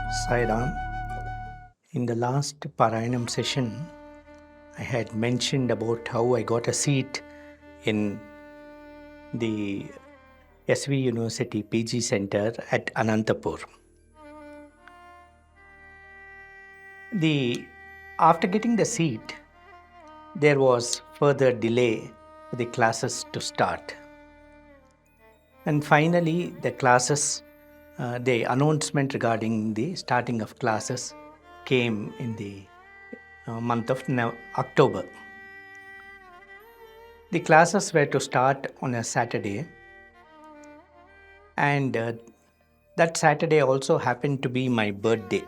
Sairam. In the last Parayanam session, I had mentioned about how I got a seat in the SV University PG Center at Anantapur. After getting the seat, there was further delay for the classes to start. And finally, the announcement regarding the starting of classes came in the month of October. The classes were to start on a Saturday, and that Saturday also happened to be my birthday.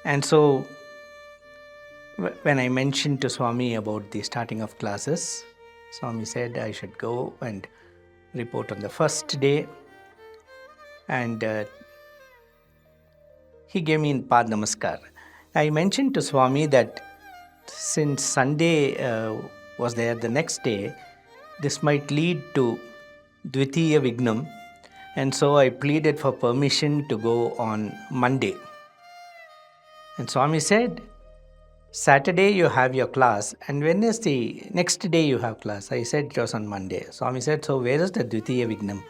And so, when I mentioned to Swami about the starting of classes, Swami said I should go and report on the first day, and he gave me in Pad Namaskar. I mentioned to Swami that since Sunday was there the next day, this might lead to Dvitiya Vignam, and so I pleaded for permission to go on Monday. And Swami said, Saturday you have your class, and when is the next day you have class? I said it was on Monday. Swami said, so where is the Dvitiya Vignam?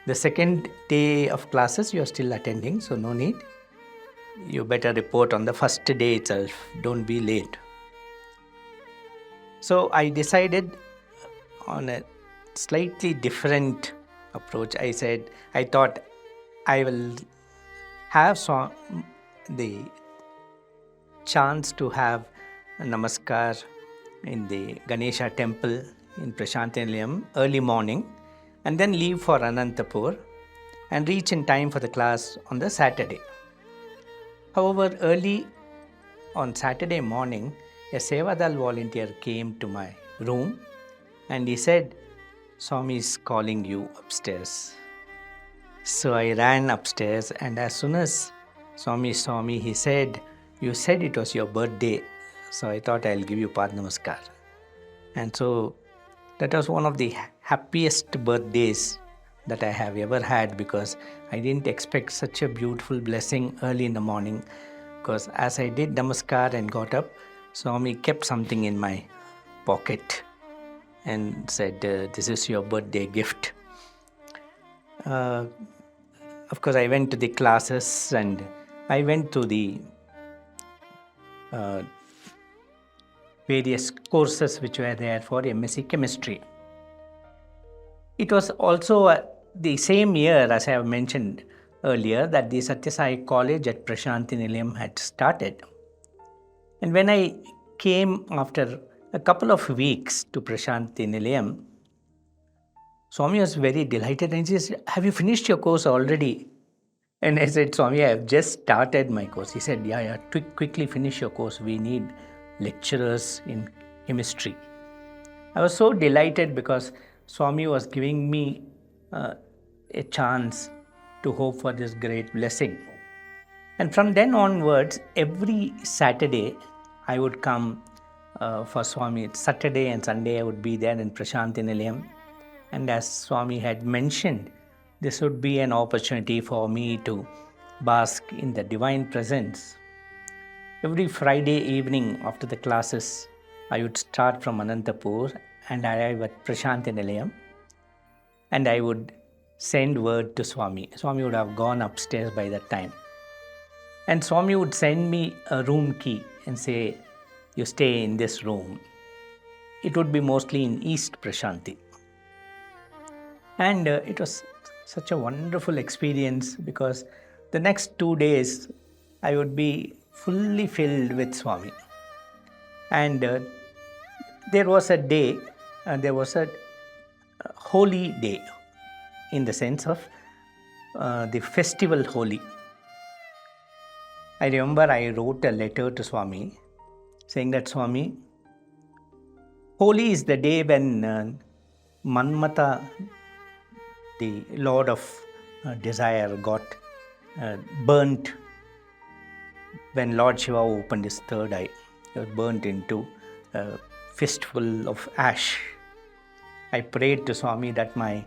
The second day of classes you are still attending, so no need. You better report on the first day itself. Don't be late. So I decided on a slightly different approach. I thought I will have the chance to have a namaskar in the Ganesha temple in Prasanthi Nilayam early morning, and then leave for Anantapur and reach in time for the class on the Saturday. However, early on Saturday morning, a Sevadal volunteer came to my room and he said, Swami is calling you upstairs. So I ran upstairs, and as soon as Swami saw me, he said, you said it was your birthday, so I thought I'll give you Pad Namaskar. And so that was one of the happiest birthdays that I have ever had, because I didn't expect such a beautiful blessing early in the morning, because as I did Namaskar and got up, Swami kept something in my pocket and said, this is your birthday gift. Of course, I went to the classes and I went to the various courses which were there for MSc Chemistry. It was also the same year, as I have mentioned earlier, that the Sathya Sai College at Prasanthi Nilayam had started. And when I came after a couple of weeks to Prasanthi Nilayam, Swami was very delighted and he said, have you finished your course already? And I said, Swami, I have just started my course. He said, yeah, quickly finish your course. We need lecturers in chemistry. I was so delighted because Swami was giving me a chance to hope for this great blessing. And from then onwards, every Saturday, I would come for Swami. Saturday and Sunday, I would be there in Prasanthi Nilayam. And as Swami had mentioned, this would be an opportunity for me to bask in the divine presence. Every Friday evening after the classes, I would start from Anantapur and arrive at Prasanthi Nilayam, and I would send word to Swami. Swami would have gone upstairs by that time. And Swami would send me a room key and say, you stay in this room. It would be mostly in East Prasanthi. And it was such a wonderful experience, because the next 2 days I would be fully filled with Swami. And there was a day, there was a Holi day, in the sense of the festival Holi. I remember I wrote a letter to Swami saying that, Swami, Holi is the day when Manmatha, the Lord of Desire, got burnt when Lord Shiva opened his third eye. He was burnt into a fistful of ash. I prayed to Swami that my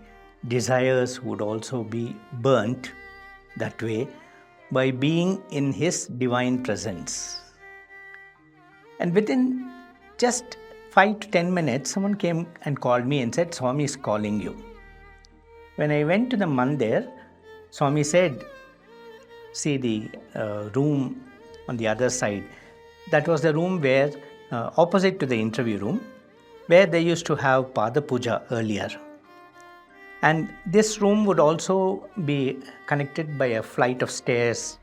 desires would also be burnt that way, by being in his divine presence. And within just 5 to 10 minutes, someone came and called me and said, Swami is calling you. When I went to the Mandir, Swami said, see the room on the other side. That was the room where, opposite to the interview room, where they used to have Pada Puja earlier. And this room would also be connected by a flight of stairs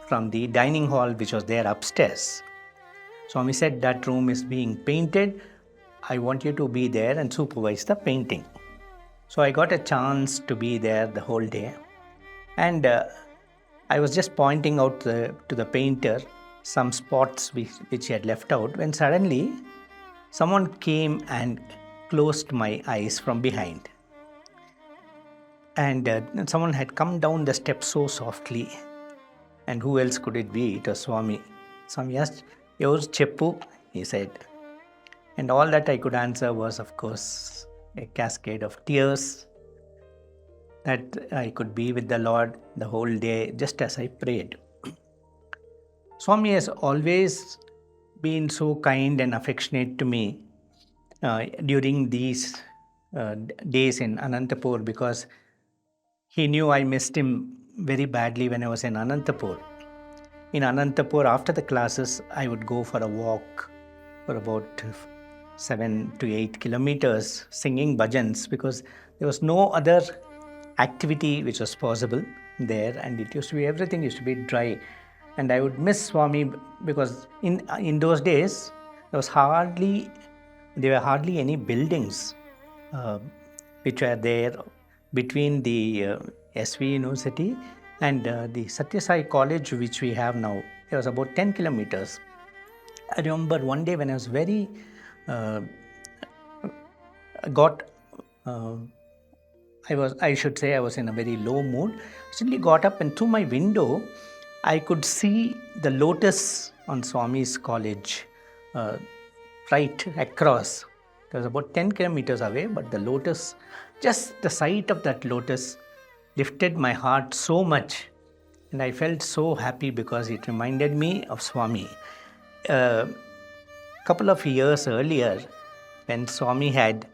from the dining hall which was there upstairs. Swami said, that room is being painted. I want you to be there and supervise the painting. So I got a chance to be there the whole day. And I was just pointing out to the painter some spots which he had left out, when suddenly someone came and closed my eyes from behind. And someone had come down the steps so softly. And who else could it be? It was Swami. Swami asked, Yours Cheppu, he said. And all that I could answer was, of course, a cascade of tears, that I could be with the Lord the whole day just as I prayed. Swami has always been so kind and affectionate to me during these days in Anantapur, because he knew I missed him very badly when I was in Anantapur. In Anantapur, after the classes, I would go for a walk for about 7 to 8 kilometers singing bhajans, because there was no other activity which was possible there, and everything used to be dry. And I would miss Swami, because in those days there were hardly any buildings which were there between the SV University and the Sathya Sai College which we have now. It was about 10 kilometers. I remember one day when I was very I was in a very low mood. I suddenly got up, and through my window I could see the lotus on Swami's college right across. It was about 10 kilometers away, but the lotus, just the sight of that lotus lifted my heart so much, and I felt so happy because it reminded me of Swami. Couple of years earlier, when Swami had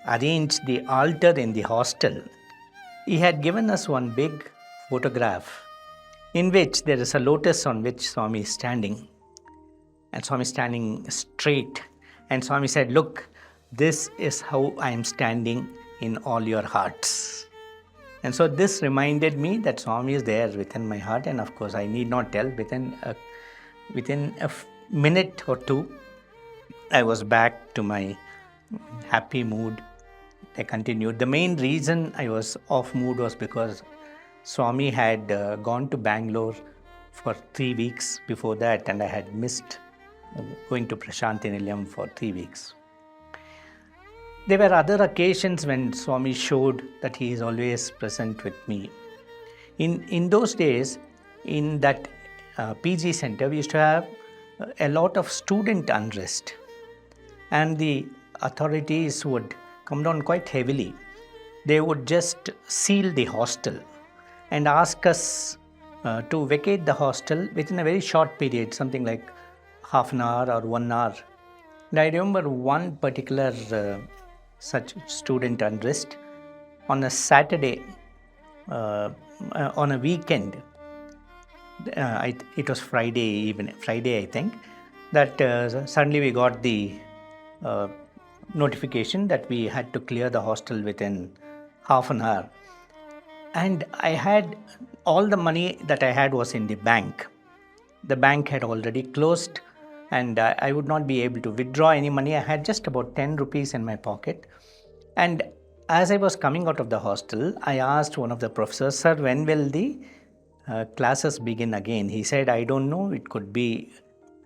arranged the altar in the hostel, he had given us one big photograph in which there is a lotus on which Swami is standing, and Swami is standing straight, and Swami said, look, this is how I am standing in all your hearts. And so this reminded me that Swami is there within my heart, and of course I need not tell, within a minute or two, I was back to my happy mood. I continued. The main reason I was off mood was because Swami had gone to Bangalore for 3 weeks before that, and I had missed going to Prasanthi Nilayam for 3 weeks. There were other occasions when Swami showed that he is always present with me. In those days, in that PG center, we used to have a lot of student unrest, and the authorities would come down quite heavily. They would just seal the hostel and ask us to vacate the hostel within a very short period, something like half an hour or 1 hour. And I remember one particular such student unrest on a Saturday, on a weekend. It was Friday I think, that suddenly we got the notification that we had to clear the hostel within half an hour. And I had all the money that I had was in the bank. The bank had already closed, and I would not be able to withdraw any money. I had just about 10 rupees in my pocket. And as I was coming out of the hostel, I asked one of the professors, sir, when will the classes begin again? He said, I don't know. It could be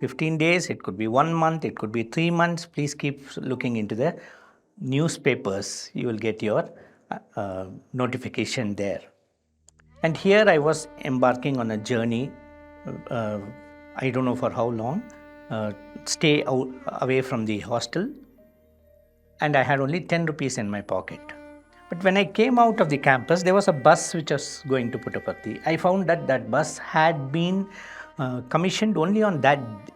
15 days, it could be 1 month, it could be 3 months. Please keep looking into the newspapers. You will get your notification there. And here I was embarking on a journey, I don't know for how long, stay away from the hostel, and I had only 10 rupees in my pocket. But when I came out of the campus, there was a bus which was going to Puttaparthi. I found that that bus had been commissioned only on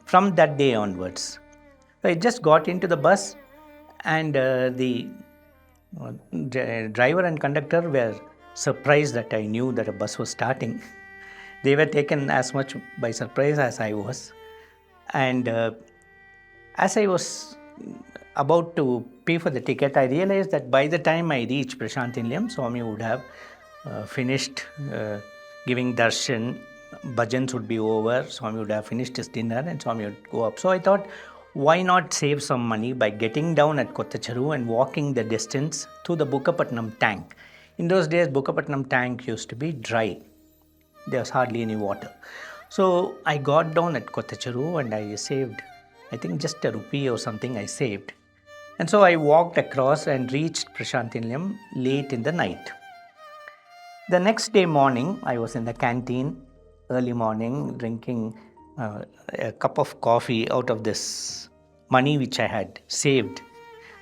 from that day onwards. So I just got into the bus, and the driver and conductor were surprised that I knew that a bus was starting. They were taken as much by surprise as I was. And as I was about to pay for the ticket, I realized that by the time I reached Prasanthi Nilayam, Swami would have finished giving darshan, bhajans would be over, Swami would have finished his dinner, and Swami would go up. So I thought, why not save some money by getting down at Kottacharu and walking the distance to the Bukkapatnam tank. In those days, Bukkapatnam tank used to be dry. There was hardly any water. So I got down at Kottacharu and I saved, I think just ₹1 or something I saved. And so I walked across and reached Prasanthi Nilayam late in the night. The next day morning, I was in the canteen, early morning, drinking a cup of coffee out of this money which I had saved.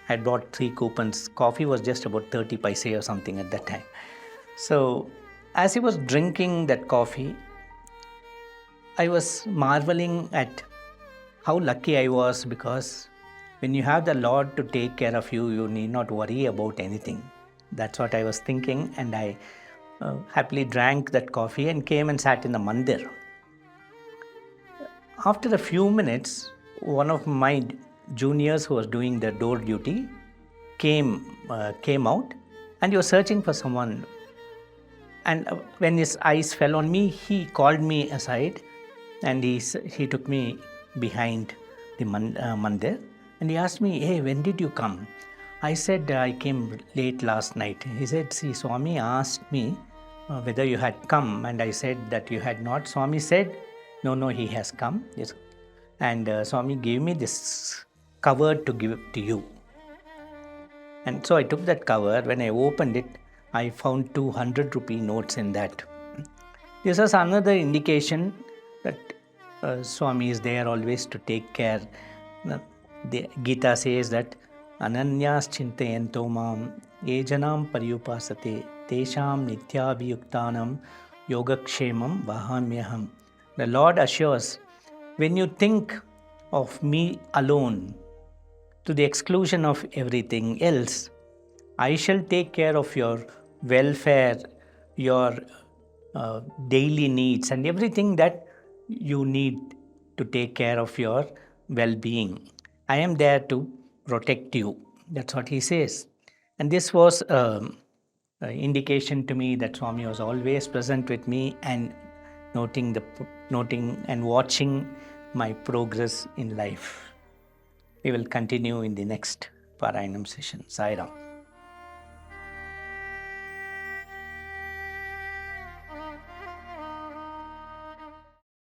I had bought 3 coupons. Coffee was just about 30 paise or something at that time. So as I was drinking that coffee, I was marveling at how lucky I was, because when you have the Lord to take care of you, you need not worry about anything. That's what I was thinking, and I happily drank that coffee and came and sat in the Mandir. After a few minutes, one of my juniors who was doing the door duty came out, and he was searching for someone. And when his eyes fell on me, he called me aside, and he took me behind the Mandir, and he asked me, "Hey, when did you come?" I said, "I came late last night." He said, "See, Swami asked me whether you had come," and I said that you had not. Swami said, no, he has come. Yes. And Swami gave me this cover to give to you. And so I took that cover. When I opened it, I found 200 rupee notes in that. This was another indication that Swami is there always to take care. The Gita says that Ananyas chintayanto mam ejanam paryupasate tesham nityabhiyuktanam yogakshemam vahamyaham. The Lord assures, when you think of me alone to the exclusion of everything else, I shall take care of your welfare, your daily needs, and everything that you need to take care of your well-being. I am there to protect you. That's what he says. And this was an indication to me that Swami was always present with me and noting and watching my progress in life. We will continue in the next Parayanam session. Sai Ram.